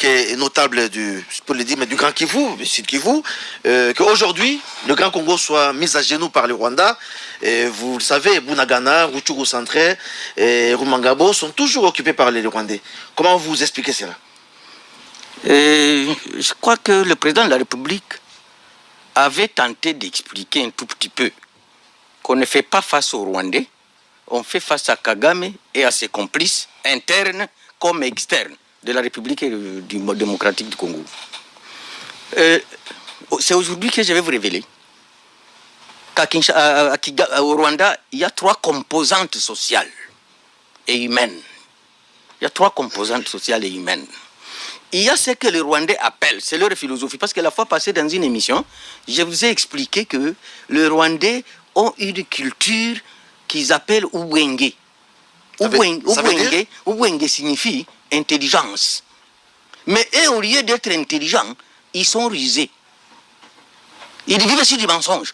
qui est notable du, pour le dire, mais du Grand Kivu, du Sud Kivu, qu'aujourd'hui, le Grand Congo soit mis à genoux par le Rwanda. Et vous le savez, Bunagana, Rutshuru Centré et Rumangabo sont toujours occupés par les Rwandais. Comment vous expliquez cela? Je crois que le président de la République avait tenté d'expliquer un tout petit peu qu'on ne fait pas face aux Rwandais, on fait face à Kagame et à ses complices internes comme externes de la République démocratique du Congo. C'est aujourd'hui que je vais vous révéler qu'au Rwanda, il y a 3 composantes sociales et humaines. Il y a 3 composantes sociales et humaines. Il y a ce que les Rwandais appellent, c'est leur philosophie, parce que la fois passée dans une émission, je vous ai expliqué que les Rwandais ont une culture qu'ils appellent Ubwenge. Ubwenge signifie intelligence. Mais eux, au lieu d'être intelligents, ils sont rusés. Ils vivent sur du mensonge.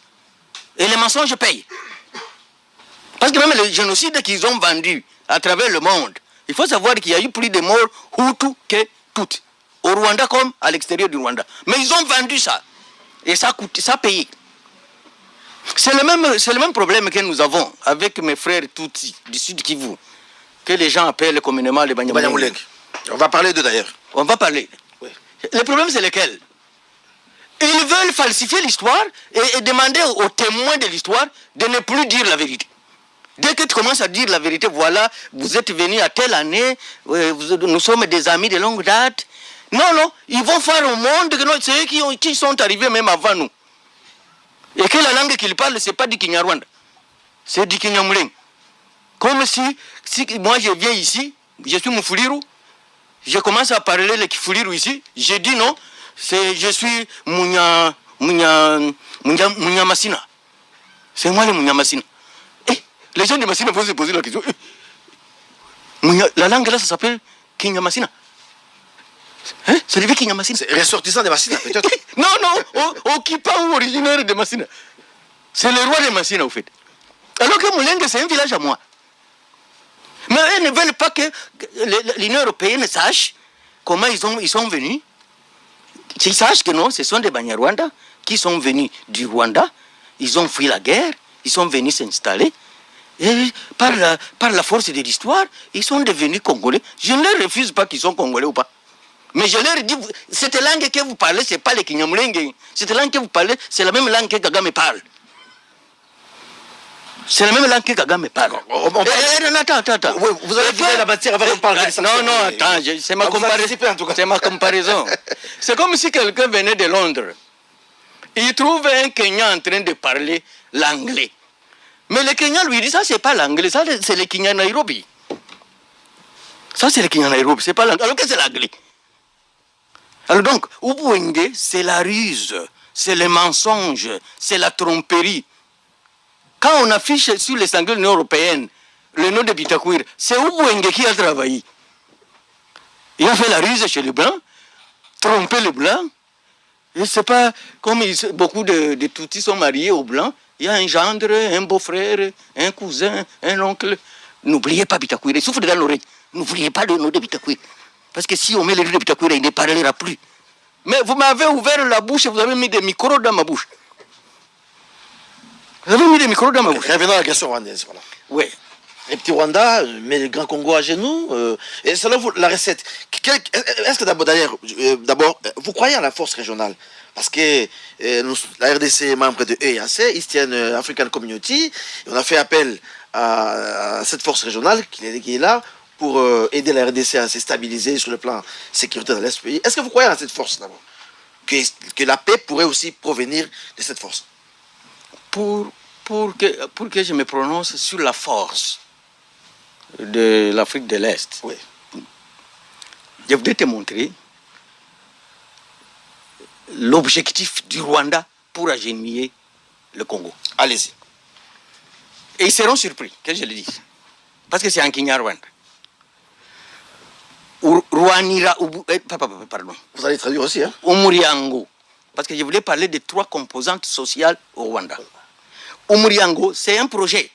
Et les mensonges payent. Parce que même le génocide qu'ils ont vendu à travers le monde, il faut savoir qu'il y a eu plus de morts Hutus que toutes. Au Rwanda comme à l'extérieur du Rwanda. Mais ils ont vendu ça. Et ça a payé. C'est le même problème que nous avons avec mes frères Tutsi du Sud Kivu, que les gens appellent communément les Banyamulenge. On va parler d'eux d'ailleurs. On va parler. Oui. Le problème c'est lequel? Ils veulent falsifier l'histoire et demander aux témoins de l'histoire de ne plus dire la vérité. Dès que tu commences à dire la vérité, voilà, vous êtes venus à telle année, nous sommes des amis de longue date. Non, ils vont faire au monde que c'est eux qui sont arrivés même avant nous. Et que la langue qu'ils parlent, ce n'est pas du Kinyarwanda, c'est du Kinyamulenge. Comme si moi je viens ici, je suis Mufulirou, je commence à parler le Kifulirou ici, je dis non, je suis Munyamasina. C'est moi le Munyamasina. Et les gens de Massina vont se poser la question. La langue là, ça s'appelle Kinyamasina. Hein? Ça devient Kinyamasina. C'est ressortissant de Massina, peut-être. Non, occupant ou originaire de Massina. C'est le roi de Massina, au fait. Alors que Mulenge, c'est un village à moi. Mais eux ne veulent pas que l'Union européenne sache comment ils sont venus. Qu'ils sachent que non, ce sont des Banyarwanda qui sont venus du Rwanda. Ils ont fui la guerre, ils sont venus s'installer. Et par la force de l'histoire, ils sont devenus Congolais. Je ne leur refuse pas qu'ils sont Congolais ou pas. Mais je leur dis, cette langue que vous parlez, ce n'est pas le Kinyamulenge. Cette langue que vous parlez, c'est la même langue que Kagame parle. C'est la même langue que Kagame parle. Attends. Oui, vous allez la matière avant qu'on parle de ça. Non, attends, c'est ma comparaison. C'est ma comparaison. C'est comme si quelqu'un venait de Londres. Il trouve un Kenyan en train de parler l'anglais. Mais le Kenyan lui dit, ça c'est pas l'anglais, ça c'est le Kenya Nairobi. Ça c'est le Kenya Nairobi, c'est pas l'anglais. Alors que c'est l'anglais. Alors donc, Ubwenge, c'est la ruse, c'est le mensonge, c'est la tromperie. Quand on affiche sur les sangles de l'Union européenne le nom de Bitakwir, c'est Ubwenge qui a travaillé. Il a fait la ruse chez les Blancs, tromper les Blancs. Et c'est pas comme beaucoup de Tutsis sont mariés aux Blancs. Il y a un gendre, un beau-frère, un cousin, un oncle. N'oubliez pas Bitakwir, il souffle dans l'oreille. N'oubliez pas le nom de Bitakwir. Parce que si on met le nom de Bitakwir, il ne parlera plus. Mais vous m'avez ouvert la bouche et vous avez mis des micros dans ma bouche. Vous avez mis des micros dans ma bouche. Revenons à la question rwandaise. Voilà. Oui. Les petits Rwanda, mais le Grand Congo à genoux. Et selon la recette, est-ce que d'abord, vous croyez à la force régionale? Parce que la RDC est membre de EAC, Eastern African Community, et on a fait appel à cette force régionale qui est là pour aider la RDC à se stabiliser sur le plan sécuritaire de l'Est pays. Est-ce que vous croyez à cette force d'abord? Que la paix pourrait aussi provenir de cette force? Pour que je me prononce sur la force de l'Afrique de l'Est, oui. Je voudrais te montrer l'objectif du Rwanda pour agenouiller le Congo. Allez-y. Et ils seront surpris que je le dise. Parce que c'est en Kinyarwanda. Pardon. Vous allez traduire aussi, hein? Umuriango. Parce que je voulais parler des 3 composantes sociales au Rwanda. Umuriango, c'est un projet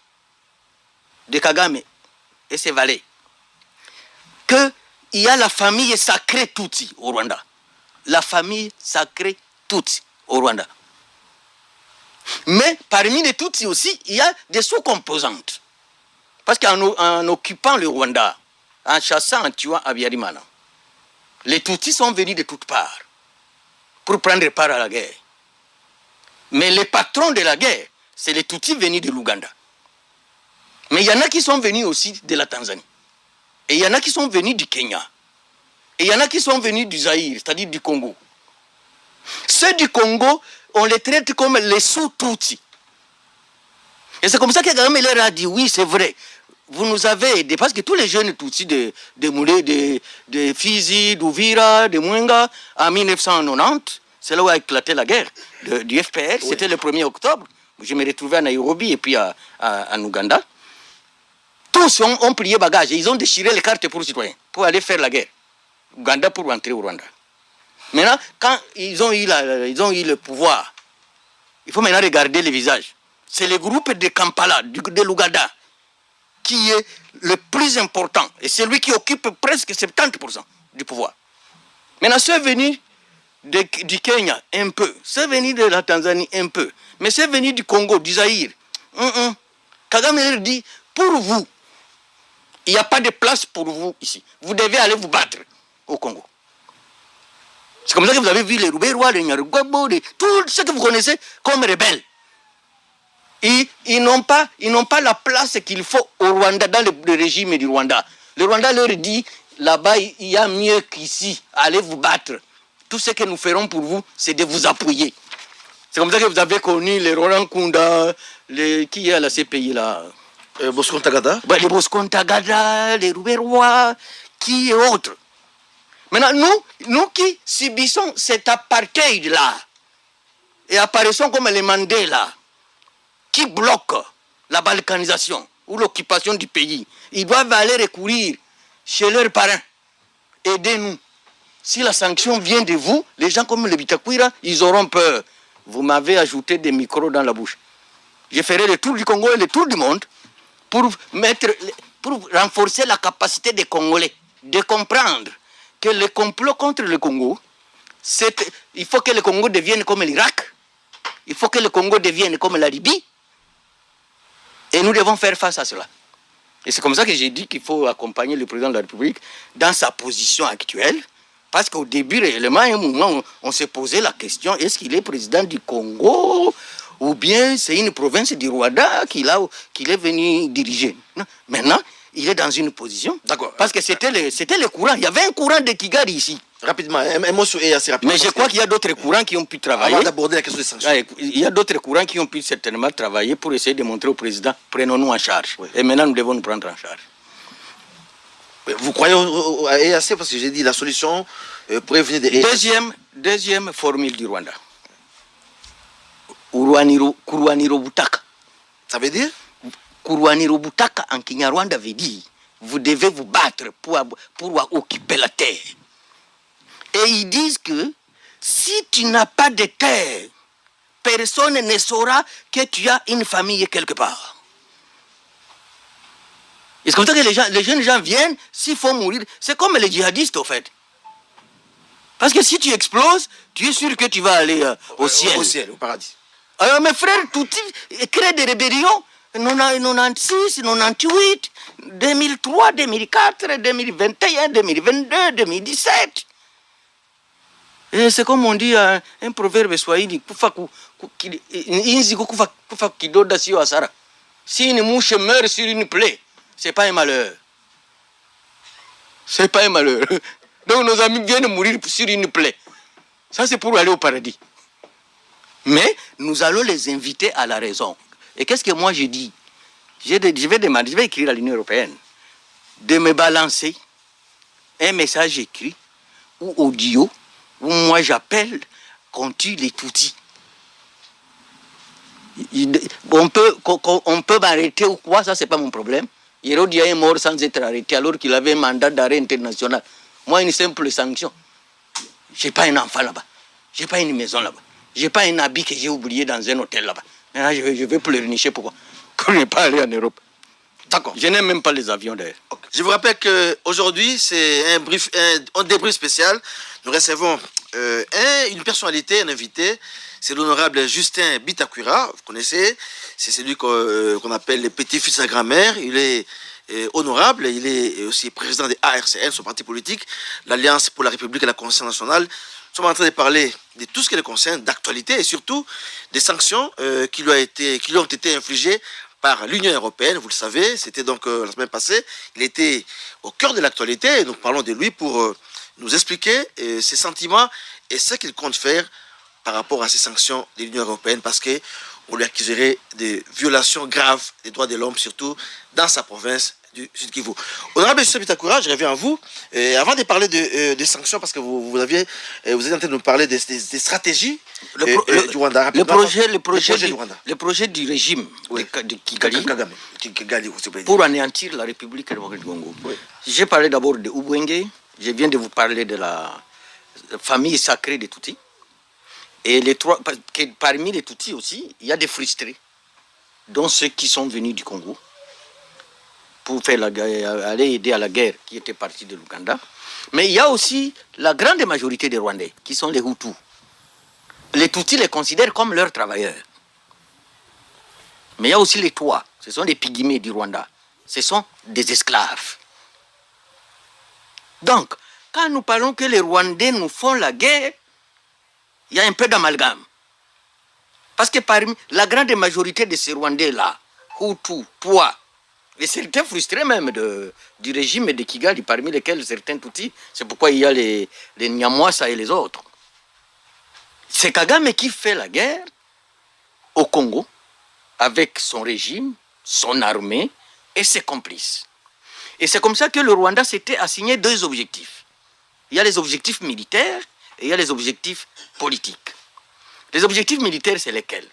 de Kagame et ses valets que il y a la famille sacrée Tutsi au Rwanda. La famille sacrée Tutsi au Rwanda. Mais parmi les Tutsis aussi, il y a des sous-composantes. Parce qu'en occupant le Rwanda, en chassant, en tuant Habyarimana, les Tutsis sont venus de toutes parts pour prendre part à la guerre. Mais les patrons de la guerre, c'est les Tutsis venus de l'Ouganda. Mais il y en a qui sont venus aussi de la Tanzanie. Et il y en a qui sont venus du Kenya. Et il y en a qui sont venus du Zaïre, c'est-à-dire du Congo. Ceux du Congo, on les traite comme les sous-Tutsis. Et c'est comme ça que Kagame leur a dit, oui, c'est vrai. Vous nous avez aidés, parce que tous les jeunes Tutsis de Moulé, de Fizi, d'Ouvira, de Mwenga, en 1990, c'est là où a éclaté la guerre du FPR, oui. C'était le 1er octobre. Je me retrouvais à Nairobi et puis en Ouganda. Tous ont plié bagage, ils ont déchiré les cartes pour les citoyens, pour aller faire la guerre. Ouganda pour rentrer au Rwanda. Maintenant, quand ils ont eu le pouvoir, il faut maintenant regarder les visages. C'est le groupe de Kampala, de l'Ouganda, qui est le plus important. Et c'est lui qui occupe presque 70% du pouvoir. Maintenant, ceux venus du Kenya, un peu. Ceux venus de la Tanzanie, un peu. Mais ceux venus du Congo, du Zaïre, Kagame leur dit, pour vous, il n'y a pas de place pour vous ici. Vous devez aller vous battre au Congo. C'est comme ça que vous avez vu les Rouberois, les Nyarugabo, tout ce que vous connaissez comme rebelles. Ils n'ont pas la place qu'il faut au Rwanda, dans le régime du Rwanda. Le Rwanda leur dit, là-bas, il y a mieux qu'ici. Allez vous battre. Tout ce que nous ferons pour vous, c'est de vous appuyer. C'est comme ça que vous avez connu les Roland Kunda, qui est à la CPI là. Bosco Ntaganda. Les Bosco Ntaganda, les Rouberois, qui et autres. Maintenant, nous qui subissons cet apartheid-là, et apparaissons comme les Mandela, qui bloquent la balkanisation ou l'occupation du pays, ils doivent aller recourir chez leurs parents. Aidez-nous. Si la sanction vient de vous, les gens comme le Bitakwira, ils auront peur. Vous m'avez ajouté des micros dans la bouche. Je ferai le tour du Congo et le tour du monde pour renforcer la capacité des Congolais de comprendre que le complot contre le Congo, il faut que le Congo devienne comme l'Irak, il faut que le Congo devienne comme la Libye, et nous devons faire face à cela. Et c'est comme ça que j'ai dit qu'il faut accompagner le président de la République dans sa position actuelle, parce qu'au début, réellement, à un moment, on s'est posé la question, est-ce qu'il est président du Congo, ou bien c'est une province du Rwanda qu'il est venu diriger. Non. Maintenant, il est dans une position. D'accord. Parce que c'était le courant. Il y avait un courant de Kigali ici. Rapidement, un mot sur assez rapidement. Mais je crois qu'il y a d'autres courants qui ont pu travailler. Avant d'aborder la question des sanctions. Il y a d'autres courants qui ont pu certainement travailler pour essayer de montrer au président, prenons-nous en charge. Oui. Et maintenant, nous devons nous prendre en charge. Vous croyez à EAC parce que j'ai dit la solution pourrait venir de EAC. Deuxième formule du Rwanda. Kurwaniro Butaka. Ça veut dire Kurwaniro Butaka en Kinyarwanda veut dire vous devez vous battre pour occuper la terre. Et ils disent que si tu n'as pas de terre, personne ne saura que tu as une famille quelque part. Et c'est comme ça que les jeunes gens viennent, s'il faut mourir. C'est comme les djihadistes, au fait. Parce que si tu exploses, tu es sûr que tu vas aller au ciel. Au ciel, au paradis. Alors mes frères, tout créent des rébellions. 96, 98, 2003, 2004, 2021, 2022, 2017. Et c'est comme on dit un proverbe swahili, si une mouche meurt sur une plaie, c'est pas un malheur. C'est pas un malheur. Donc nos amis viennent mourir sur une plaie. Ça c'est pour aller au paradis. Mais nous allons les inviter à la raison. Et qu'est-ce que moi je dis? Je vais écrire à l'Union européenne de me balancer un message écrit ou audio où moi j'appelle qu'on tue les Tutsis. On peut m'arrêter ou quoi, ça c'est pas mon problème. Hérodia est mort sans être arrêté alors qu'il avait un mandat d'arrêt international. Moi, une simple sanction. J'ai pas un enfant là-bas. J'ai pas une maison là-bas. J'ai pas un habit que j'ai oublié dans un hôtel là-bas. Maintenant, je vais pleurnicher pourquoi? Qu'on n'est pas allé en Europe. D'accord. Je n'aime même pas les avions d'ailleurs. Okay. Je vous rappelle qu'aujourd'hui, c'est un débrief spécial. Nous recevons une personnalité, un invité. C'est l'honorable Justin Bitakura. Vous connaissez, c'est celui qu'on appelle le petit-fils de sa grand-mère. Il est honorable. Il est aussi président de ARCN, son parti politique, l'Alliance pour la République et la Conscience nationale. Nous sommes en train de parler de tout ce qui le concerne, d'actualité et surtout des sanctions qui lui ont été infligées par l'Union européenne. Vous le savez, c'était donc la semaine passée. Il était au cœur de l'actualité et nous parlons de lui pour nous expliquer ses sentiments et ce qu'il compte faire par rapport à ces sanctions de l'Union européenne parce qu'on lui accuserait de violations graves des droits de l'homme, surtout dans sa province du Sud Kivu. Honorable M. Bitakura, je reviens à vous. Avant de parler des sanctions, parce que vous êtes en train de nous parler des stratégies du Rwanda. Le projet du régime de Kigali pour anéantir la République démocratique du Congo. Oui. J'ai parlé d'abord de Ubwenge. Je viens de vous parler de la famille sacrée des Tutsis. Et parmi les Tutsis aussi, il y a des frustrés, dont ceux qui sont venus du Congo pour aller aider à la guerre qui était partie de l'Ouganda. Mais il y a aussi la grande majorité des Rwandais, qui sont les Hutus. Les Tutsis les considèrent comme leurs travailleurs. Mais il y a aussi les Tois, ce sont des pygmées du Rwanda. Ce sont des esclaves. Donc, quand nous parlons que les Rwandais nous font la guerre, il y a un peu d'amalgame. Parce que parmi la grande majorité de ces Rwandais-là, Hutus, Tois, et certains frustrés même du régime de Kigali, parmi lesquels certains Tutsis, c'est pourquoi il y a les Nyamwasa et les autres. C'est Kagame qui fait la guerre au Congo, avec son régime, son armée et ses complices. Et c'est comme ça que le Rwanda s'était assigné deux objectifs. Il y a les objectifs militaires et il y a les objectifs politiques. Les objectifs militaires, c'est lesquels?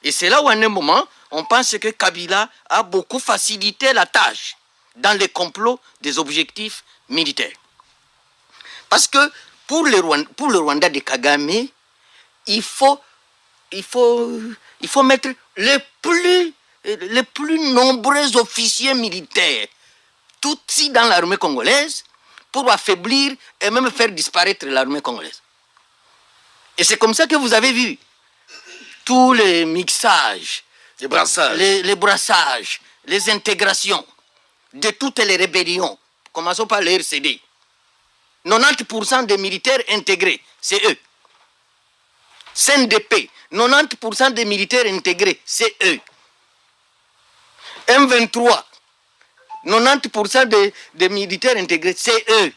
Et c'est là où, à un moment, on pense que Kabila a beaucoup facilité la tâche dans les complots des objectifs militaires. Parce que pour le Rwanda de Kagame, il faut mettre les plus nombreux officiers militaires, Tutsis dans l'armée congolaise, pour affaiblir et même faire disparaître l'armée congolaise. Et c'est comme ça que vous avez vu tous les mixages, les brassages, les intégrations de toutes les rébellions. Commençons par les RCD. 90% des militaires intégrés, c'est eux. CNDP, 90% des militaires intégrés, c'est eux. M23, 90% des militaires intégrés, c'est eux.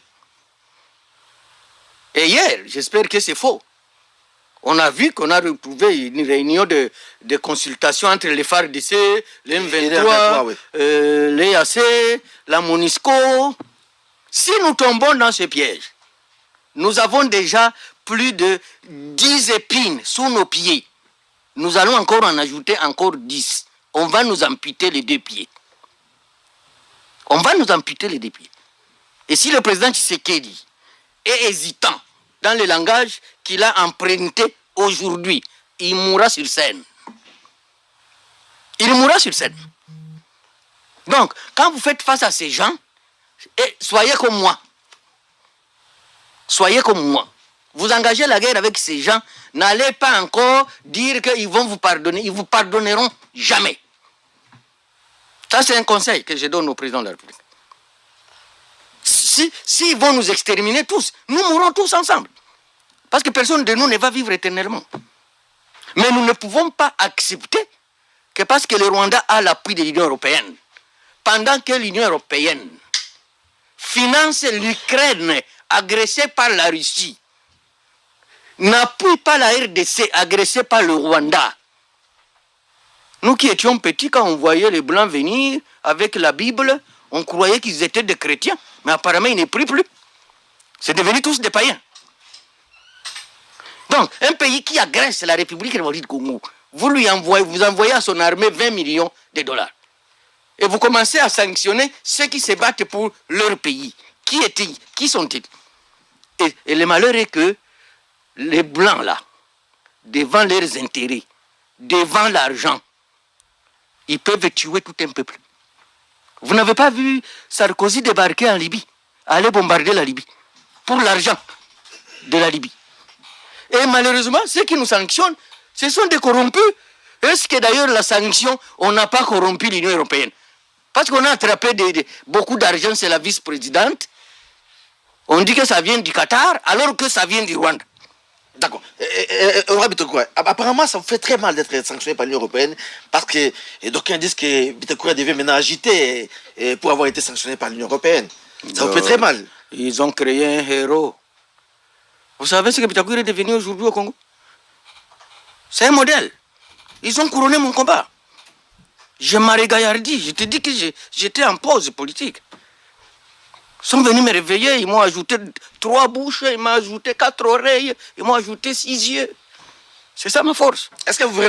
Et hier, j'espère que c'est faux, on a vu qu'on a retrouvé une réunion de consultation entre les FARDC, les M23, les AC, la MONUSCO. Si nous tombons dans ce piège, nous avons déjà plus de 10 épines sous nos pieds. Nous allons encore en ajouter encore 10. On va nous amputer les deux pieds. On va nous amputer les deux pieds. Et si le président Tshisekedi est hésitant dans le langage qu'il a emprunté aujourd'hui, il mourra sur scène. Il mourra sur scène. Donc, quand vous faites face à ces gens, soyez comme moi. Soyez comme moi. Vous engagez la guerre avec ces gens, n'allez pas encore dire qu'ils vont vous pardonner. Ils ne vous pardonneront jamais. Ça, c'est un conseil que je donne au président de la République. S'ils vont nous exterminer tous, nous mourrons tous ensemble. Parce que personne de nous ne va vivre éternellement. Mais nous ne pouvons pas accepter que parce que le Rwanda a l'appui de l'Union européenne, pendant que l'Union européenne finance l'Ukraine agressée par la Russie, n'appuie pas la RDC agressée par le Rwanda. Nous qui étions petits, quand on voyait les Blancs venir avec la Bible, on croyait qu'ils étaient des chrétiens. Mais apparemment, ils ne prient plus. C'est devenu tous des païens. Donc, un pays qui agresse la République démocratique du Congo, vous envoyez à son armée 20 millions de dollars. Et vous commencez à sanctionner ceux qui se battent pour leur pays. Qui sont-ils? Et le malheur est que les Blancs, là, devant leurs intérêts, devant l'argent, ils peuvent tuer tout un peuple. Vous n'avez pas vu Sarkozy débarquer en Libye, aller bombarder la Libye, pour l'argent de la Libye. Et malheureusement, ceux qui nous sanctionnent, ce sont des corrompus. Est-ce que d'ailleurs la sanction, on n'a pas corrompu l'Union européenne? Parce qu'on a attrapé beaucoup d'argent, c'est la vice-présidente. On dit que ça vient du Qatar, alors que ça vient du Rwanda. D'accord. Apparemment, ça vous fait très mal d'être sanctionné par l'Union européenne parce que d'aucuns disent que Bitakoura devait maintenant agiter pour avoir été sanctionné par l'Union européenne. Ça vous fait très mal. Ils ont créé un héros. Vous savez ce que Bitakoura est devenu aujourd'hui au Congo? C'est un modèle. Ils ont couronné mon combat. Je m'arrête gaillardi. Je te dis que j'étais en pause politique. Ils sont venus me réveiller, ils m'ont ajouté 3 bouches, ils m'ont ajouté 4 oreilles, ils m'ont ajouté 6 yeux. C'est ça ma force. Est-ce que vous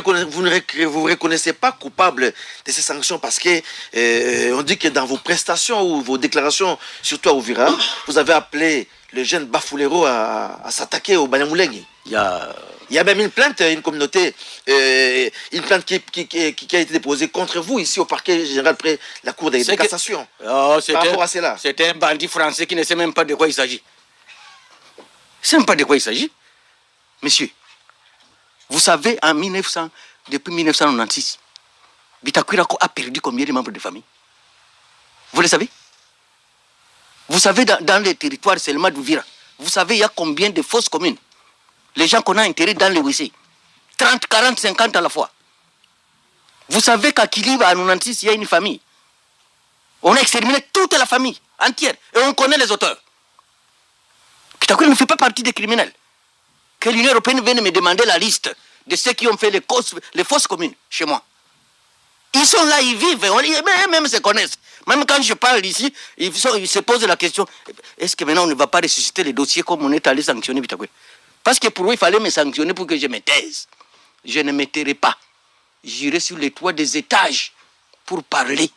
vous reconnaissez pas coupable de ces sanctions parce que on dit que dans vos prestations ou vos déclarations, surtout à Ouvira, vous avez appelé le jeune Bafulero à s'attaquer au Banyamulenge? Il y a même une plainte, une communauté, une plainte qui a été déposée contre vous ici au parquet général près la cour de cassation. Par rapport à cela. C'est un bandit français qui ne sait même pas de quoi il s'agit. Il ne sait même pas de quoi il s'agit. Monsieur, vous savez, depuis 1996, Bitakoura a perdu combien de membres de famille? Vous le savez? Vous savez, dans les territoires seulement d'Ouvira, vous savez, il y a combien de fausses communes? Les gens qu'on a enterrés dans les WC. 30, 40, 50 à la fois. Vous savez qu'à Kiliba, à 96, il y a une famille. On a exterminé toute la famille entière. Et on connaît les auteurs. Bitakoura ne fait pas partie des criminels. Que l'Union européenne vienne me demander la liste de ceux qui ont fait les fausses communes chez moi. Ils sont là, ils vivent, même se connaissent. Même quand je parle ici, ils se posent la question, est-ce que maintenant on ne va pas ressusciter les dossiers comme on est allé sanctionner Bitakoura? Parce que pour eux, il fallait me sanctionner pour que je me taise. Je ne me tairai pas. J'irai sur les toits des étages pour parler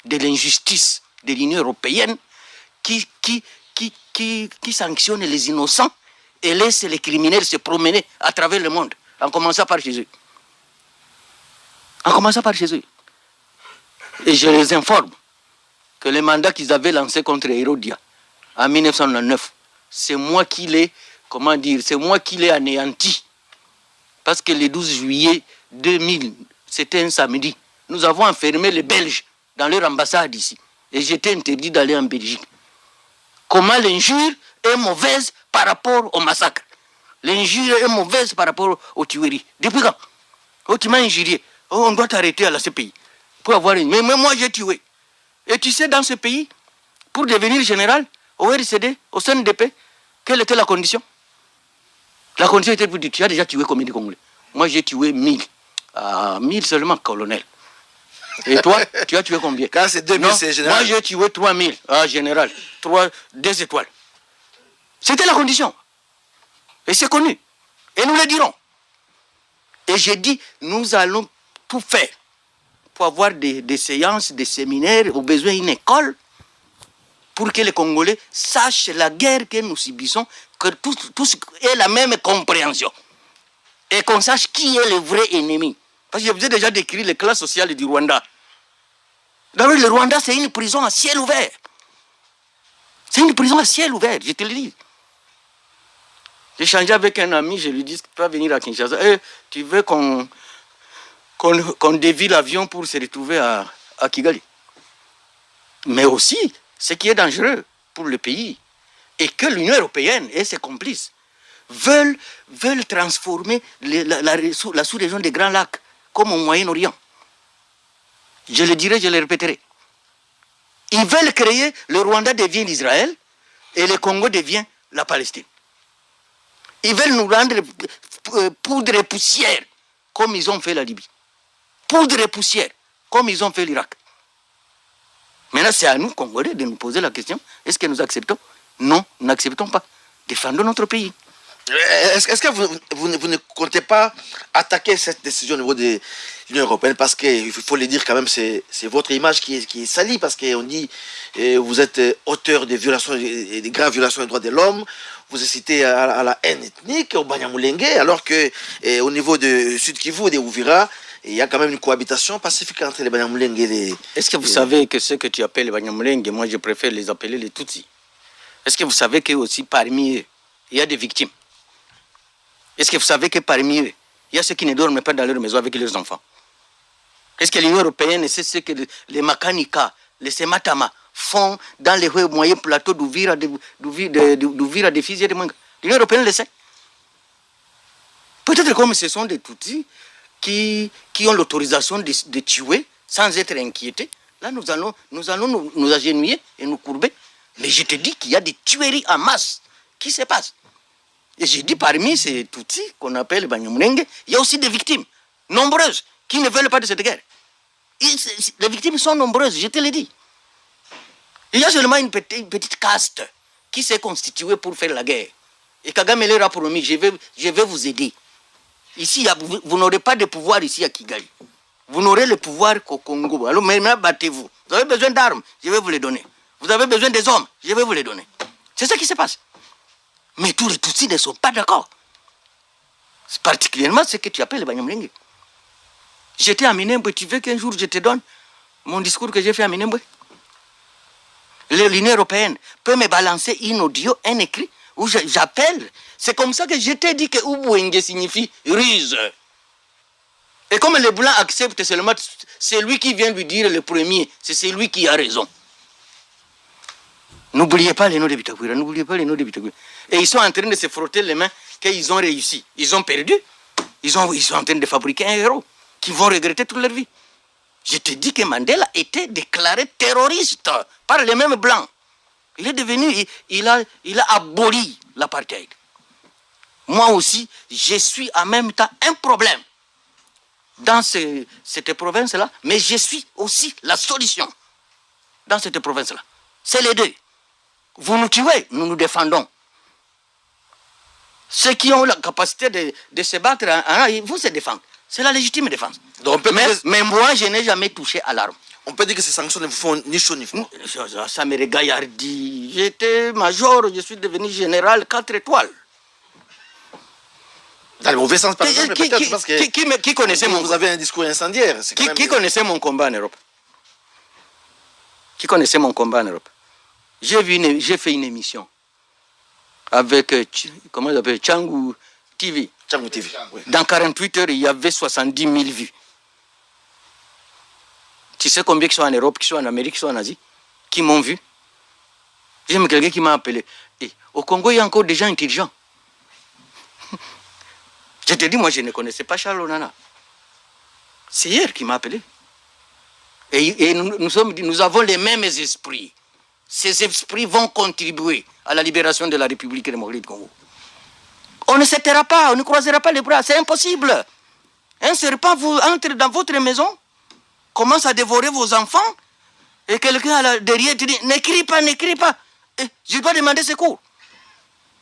de l'injustice de l'Union européenne qui sanctionne les innocents et laisse les criminels se promener à travers le monde, en commençant par chez eux. En commençant par chez eux. Et je les informe que le mandat qu'ils avaient lancé contre Hérodia en 1999, c'est moi qui l'ai, c'est moi qui l'ai anéanti. Parce que le 12 juillet 2000, c'était un samedi, nous avons enfermé les Belges dans leur ambassade ici. Et j'étais interdit d'aller en Belgique. Comment l'injure est mauvaise par rapport au massacre? L'injure est mauvaise par rapport aux tueries. Depuis quand? Oh, tu m'as injurié. Oh, on doit t'arrêter à la CPI. Pour avoir une... Mais moi, j'ai tué. Et tu sais, dans ce pays, pour devenir général, au RCD, au CNDP, quelle était la condition? La condition était pour dire, tu as déjà tué combien de Congolais? Moi, j'ai tué 1000. 1000 seulement, colonel. Et toi, tu as tué combien? Quand c'est 2000, c'est général. Moi, j'ai tué 3000. Général. 2 étoiles. C'était la condition. Et c'est connu. Et nous le dirons. Et j'ai dit, nous allons tout faire pour avoir des séances, des séminaires, au besoin une école, pour que les Congolais sachent la guerre que nous subissons, que tous aient la même compréhension. Et qu'on sache qui est le vrai ennemi. Parce que je vous ai déjà décrit les classes sociales du Rwanda. D'abord, le Rwanda, c'est une prison à ciel ouvert. C'est une prison à ciel ouvert, je te le dis. J'ai échangé avec un ami, je lui dis, tu vas venir à Kinshasa. Tu veux qu'on dévie l'avion pour se retrouver à Kigali. Mais aussi, ce qui est dangereux pour le pays, et que l'Union européenne et ses complices veulent transformer la sous-région des Grands Lacs comme au Moyen-Orient. Je le dirai, je le répéterai. Ils veulent créer, le Rwanda devient l'Israël et le Congo devient la Palestine. Ils veulent nous rendre poudre et poussière comme ils ont fait la Libye. Poudre et poussière comme ils ont fait l'Irak. Maintenant, c'est à nous, Congolais, de nous poser la question, est-ce que nous acceptons? Non, nous n'acceptons pas. Défendons notre pays. Est-ce que vous ne comptez pas attaquer cette décision au niveau de l'Union européenne? Parce qu'il faut le dire quand même, c'est votre image qui est salie, parce qu'on dit vous êtes auteur de violations, de graves violations des droits de l'homme, vous incitez à la haine ethnique au Banyamulenge, alors que au niveau de Sud Kivu, de Ouvira, il y a quand même une cohabitation pacifique entre les Banyamulenge et les... Est-ce que vous savez que ceux que tu appelles les Banyamulenge, moi je préfère les appeler les Tutsis? Est-ce que vous savez que aussi parmi eux, il y a des victimes? Est-ce que vous savez que parmi eux, il y a ceux qui ne dorment pas dans leur maison avec leurs enfants? Est-ce que l'Union européenne sait ce que les Makanika, les Sematama font dans les moyens plateaux d'Ouvira, des Fizi et de Mwenga? L'Union européenne le sait. Peut-être comme ce sont des Tutsis qui ont l'autorisation de tuer sans être inquiétés, là nous allons nous agenouiller et nous courber. Mais je te dis qu'il y a des tueries en masse qui se passent. Et j'ai dit parmi ces Tutsis qu'on appelle Banyamulenge, il y a aussi des victimes, nombreuses, qui ne veulent pas de cette guerre. Les victimes sont nombreuses, je te l'ai dit. Il y a seulement une petite caste qui s'est constituée pour faire la guerre. Et Kagame leur a promis, je vais vous aider. Ici, vous n'aurez pas de pouvoir ici à Kigali. Vous n'aurez le pouvoir qu'au Congo. Alors maintenant, battez-vous. Vous avez besoin d'armes, je vais vous les donner. Vous avez besoin des hommes, je vais vous les donner. C'est ça qui se passe. Mais tous les Tutsis ne sont pas d'accord. C'est particulièrement ce que tu appelles les Banyamulenge. J'étais à Minembwe, tu veux qu'un jour je te donne mon discours que j'ai fait à Minembwe? L'Union européenne peut me balancer une audio, un écrit, où j'appelle. C'est comme ça que je t'ai dit que Ubwenge signifie ruse. Et comme les Blancs acceptent seulement, c'est lui qui vient lui dire le premier, c'est lui qui a raison. N'oubliez pas les noms de Bitakwira, n'oubliez pas les noms de Bitakwira. Et ils sont en train de se frotter les mains qu'ils ont réussi. Ils ont perdu. Ils sont en train de fabriquer un héros qui vont regretter toute leur vie. Je te dis que Mandela était déclaré terroriste par les mêmes Blancs. Il est devenu, il a aboli l'apartheid. Moi aussi, je suis en même temps un problème dans cette province-là, mais je suis aussi la solution dans cette province-là. C'est les deux. Vous nous tuez, nous nous défendons. Ceux qui ont la capacité de se battre, ils vont se défendre. C'est la légitime défense. Donc, mais moi, je n'ai jamais touché à l'arme. On peut dire que ces sanctions ne vous font ni chaud ni froid. Ça me regaillardit. J'étais major, je suis devenu général 4 étoiles. Dans le mauvais sens, par exemple, peut-être parce que qui connaissait vous avez un discours incendiaire. Qui connaissait mon combat en Europe? Qui connaissait mon combat en Europe? J'ai fait une émission avec, comment il s'appelle, Tchangou TV. Tchangou TV. Oui. Dans 48 heures, il y avait 70 000 vues. Tu sais combien qui sont en Europe, qui sont en Amérique, qui sont en Asie, qui m'ont vu? J'ai même quelqu'un qui m'a appelé. Et au Congo, il y a encore des gens intelligents. Je te dis, moi, je ne connaissais pas Charles Onana. C'est hier qu'il m'a appelé. Et nous avons les mêmes esprits. Ces esprits vont contribuer à la libération de la République démocratique du Congo. On ne se taira pas, on ne croisera pas les bras, c'est impossible. Un serpent entre dans votre maison, commence à dévorer vos enfants, et quelqu'un derrière te dit, n'écris pas. Et je dois demander secours.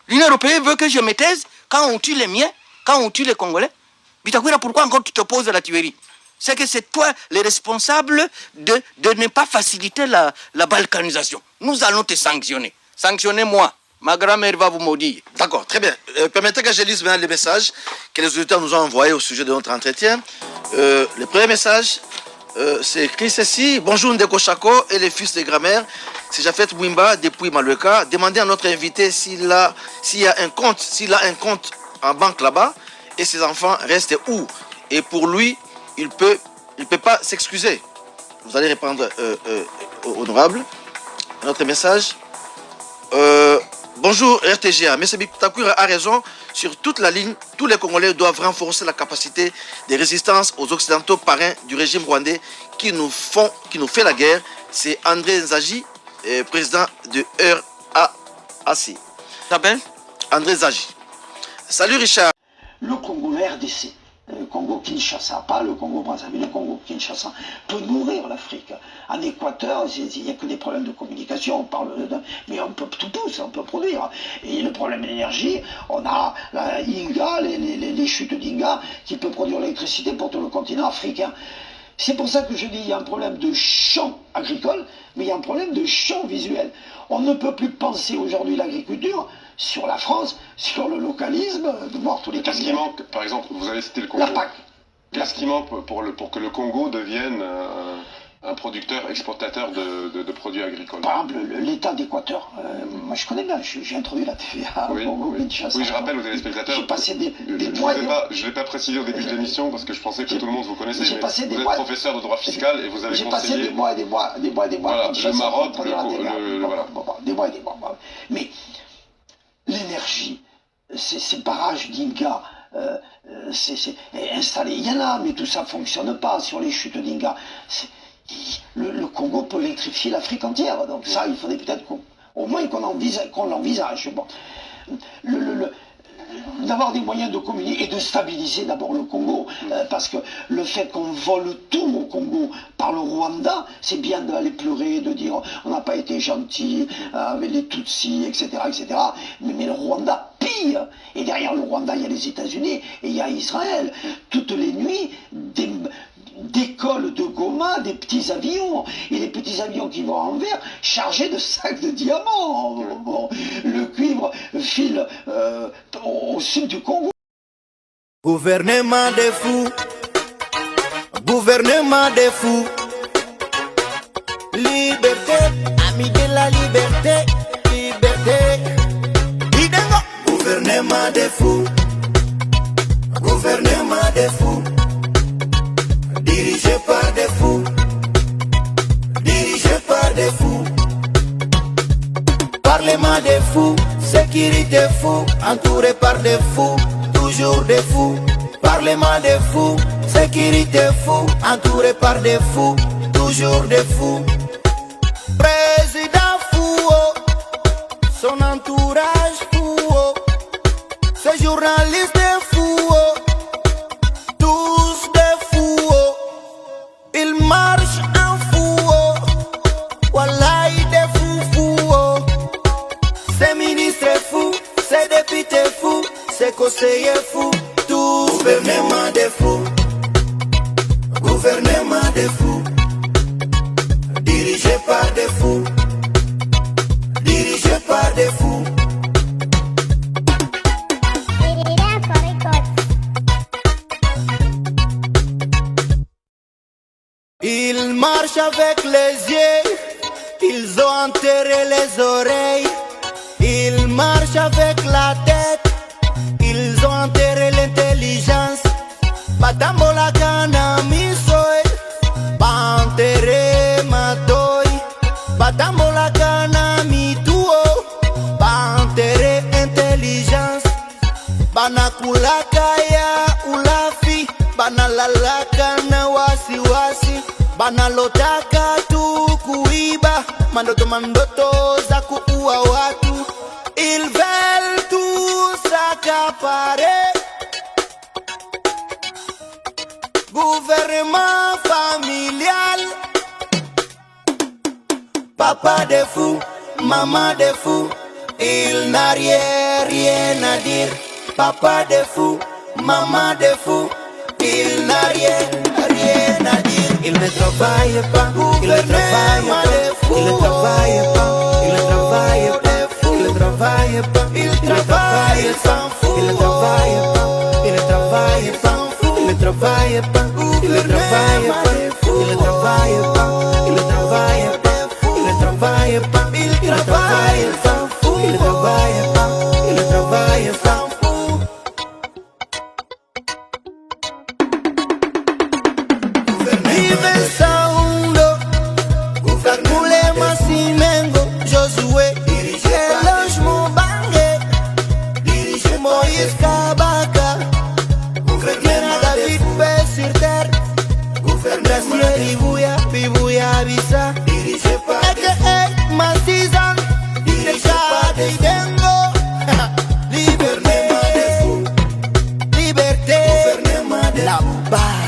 L'Union européenne veut que je me taise quand on tue les miens, quand on tue les Congolais. Bitakwira, pourquoi encore tu t'opposes à la tuerie? C'est que c'est toi le responsable de ne pas faciliter la balkanisation. Nous allons te sanctionner. Sanctionnez-moi. Ma grand-mère va vous maudire. D'accord, très bien. Permettez que je lise maintenant les messages que les auditeurs nous ont envoyés au sujet de notre entretien. Le premier message, c'est écrit ceci. Bonjour Ndeko Chako et les fils de grand-mère. C'est Jafet Wimba depuis Maluka. Demandez à notre invité s'il a un compte en banque là-bas et ses enfants restent où. Et pour lui, il peut pas s'excuser. Vous allez répondre honorable. Notre message. Bonjour RTGA. M. Bitakwira a raison. Sur toute la ligne, tous les Congolais doivent renforcer la capacité de résistance aux Occidentaux parrains du régime rwandais qui nous fait la guerre. C'est André Nzaji, président de RAAC. T'appelles André Nzaji. Salut Richard. Le Congo, le RDC, Congo-Kinshasa, pas le Congo-Brazzaville, le Congo-Kinshasa peut nourrir l'Afrique. En Équateur, il n'y a que des problèmes de communication, mais on peut tout pousser, on peut produire. Et le problème d'énergie, on a la Inga, les chutes d'Inga, qui peut produire l'électricité pour tout le continent africain. C'est pour ça que je dis qu'il y a un problème de champ agricole, mais il y a un problème de champ visuel. On ne peut plus penser aujourd'hui l'agriculture sur la France, sur le localisme, de voir tous les... Qu'est-ce qui manque? Par exemple, vous avez cité le Congo. La PAC. Qu'est-ce qui manque pour que le Congo devienne un producteur, exportateur de produits agricoles? Par exemple, l'État d'Équateur. Moi, je connais bien, j'ai introduit la TVA au Congo-Kinshasa. Oui, je rappelle aux téléspectateurs. J'ai passé des mois... Je ne l'ai pas précisé au début de l'émission parce que je pensais que tout le monde vous connaissait. J'ai passé vous êtes professeur de droit fiscal et vous avez conseillé... J'ai passé des mois et des mois. Voilà, le Maroc, des mois et des mois. Mais l'énergie, ces barrages d'Inga, c'est installé. Il y en a, mais tout ça ne fonctionne pas sur les chutes d'Inga. Le Congo peut électrifier l'Afrique entière. Donc ça, il faudrait peut-être au moins qu'on l'envisage. Bon. D'avoir des moyens de communiquer et de stabiliser d'abord le Congo, parce que le fait qu'on vole tout au Congo par le Rwanda, c'est bien d'aller pleurer, de dire on n'a pas été gentil avec les Tutsis, etc. Mais le Rwanda pire. Et derrière le Rwanda, il y a les États-Unis et il y a Israël. Toutes les nuits, d'écoles de Goma, des petits avions, et les petits avions qui vont envers, chargés de sacs de diamants. Bon, le cuivre file au sud du Congo. Gouvernement des fous, gouvernement des fous. Liberté, ami de la liberté, liberté. Idengo. Gouvernement des fous, gouvernement des fous. Dirigé par des fous, dirigé par des fous. Parlement des fous, sécurité fou, entouré par des fous, toujours des fous. Parlement des fous, sécurité fou, entouré par des fous, toujours des fous. Président fou, oh, son entourage fou, oh, ces journalistes fous, oh, tous des fous, oh. Ils marchent en fou, oh, voilà des fous fous, oh. Ces ministres fous, ces députés fous, ces conseillers fous, tous gouvernement des fous, gouvernement des fous, dirigé par des fous, dirigé par des fous. Ils marchent avec les yeux, ils ont enterré les oreilles. Ils marchent avec la tête, ils ont enterré l'intelligence. Batambola kana misoy, ba enterré matoy. Batambola kana mituo, ba enterré intelligence. Banakulaka ya ulafi, banalalaka na wasiwasi. Banalotaka tu kuiba, mandoto za kuua watu. Ils veulent tout s'accaparer. Gouvernement familial. Papa des fous, maman des fous, il n'a rien à dire. Papa des fous, maman des fous, il n'a rien à dire. Il ne travaille pas, il ne travaille pas, il ne travaille pas, il ne travaille pas, il ne travaille pas, il travaille sans fou, il ne travaille pas, il ne travaille pas, il ne travaille pas, il ne travaille pas, il ne travaille pas, il ne travaille pas, il ne travaille pas, il travaille sans fou, il ne travaille pas, il ne travaille sans fou. Josué, Eloge Mobangé, Moïse Kabaka, David paix sur terre, Gracieux Ribouya, Bibouya Bisa, Eke Massizan, Déjà Dengo, Liberté, liberté, la Bye.